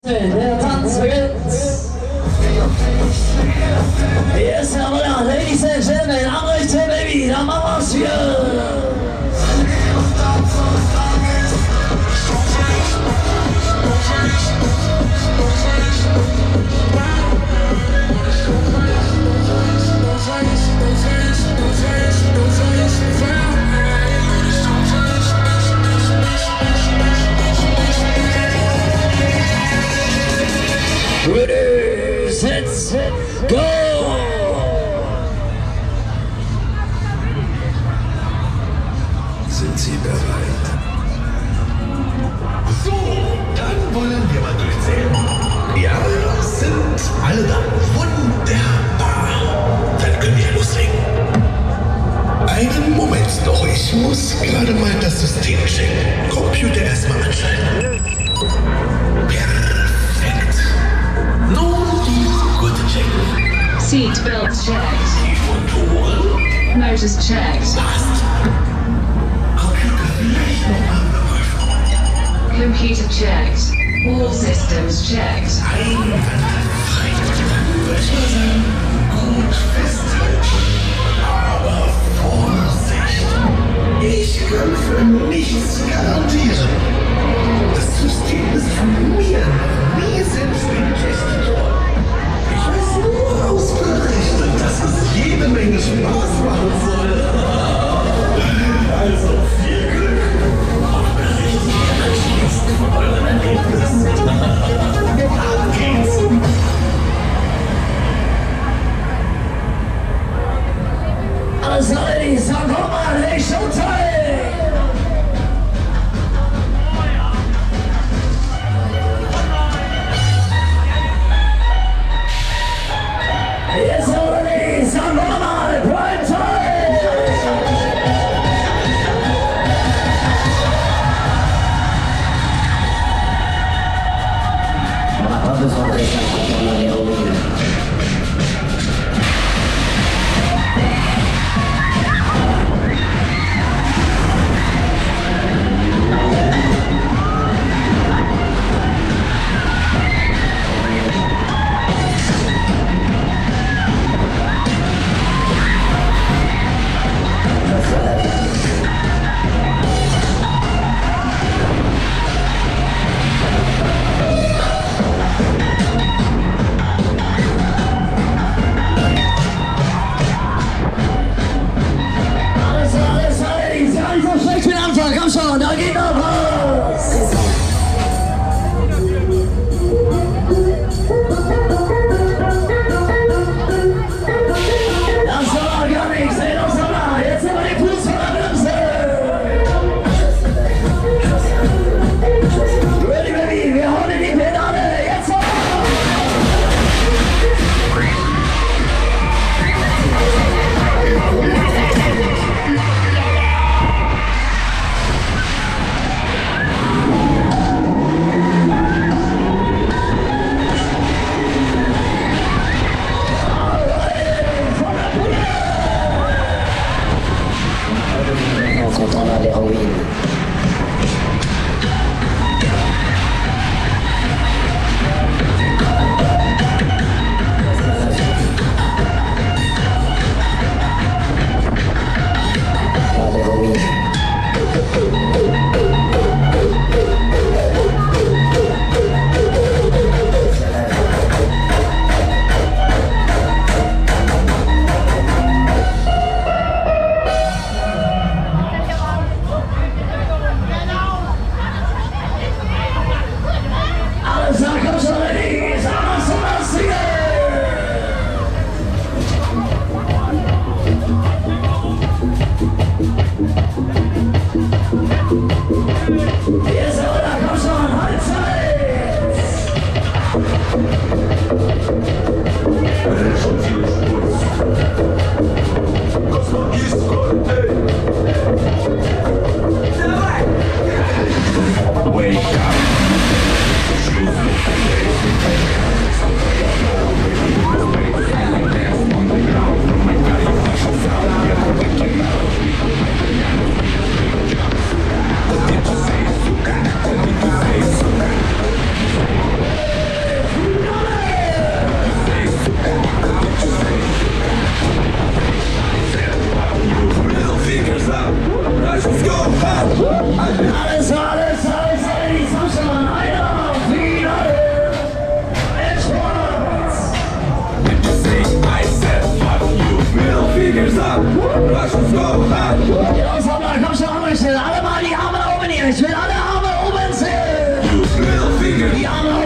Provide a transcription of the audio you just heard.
Der Tanz beginnt. Hier ist der Runner, Ladies and Gentlemen, Anröchte, Baby, da machen wir's hier. Ready, set, go! Sind Sie bereit? So, dann wollen wir mal durchzählen. Ja, sind alle da. Wunderbar. Dann können wir ja loslegen. Einen Moment noch, ich muss gerade mal das System checken. Computer erstmal anschalten. Perfekt. Nun die Gurte checken. Seatbelt checked. Die Motoren. Motors checked. Passt. Computer vielleicht noch angeholfen. Computer checked. All systems checked. Einwandfrei. Dann wird sein. Gut festhalten. Aber Vorsicht. Ich kann für nichts garantieren. Das System ist von mir noch nie selbst getestet worden. Ich weiß nur ausgerechnet, dass es jede Menge Spaß machen soll. Also viel Glück und berichtet mir anschließend von euren Erlebnissen. Ab geht's! Also, Ladies, dann komm mal, hey, Showtime! Yes, ladies, dann komm mal, Prime Time! Genau, Sammler, komm schon, Anröchte. Alle mal die Arme nach oben hier. Ich will alle Arme oben sehen. Die Arme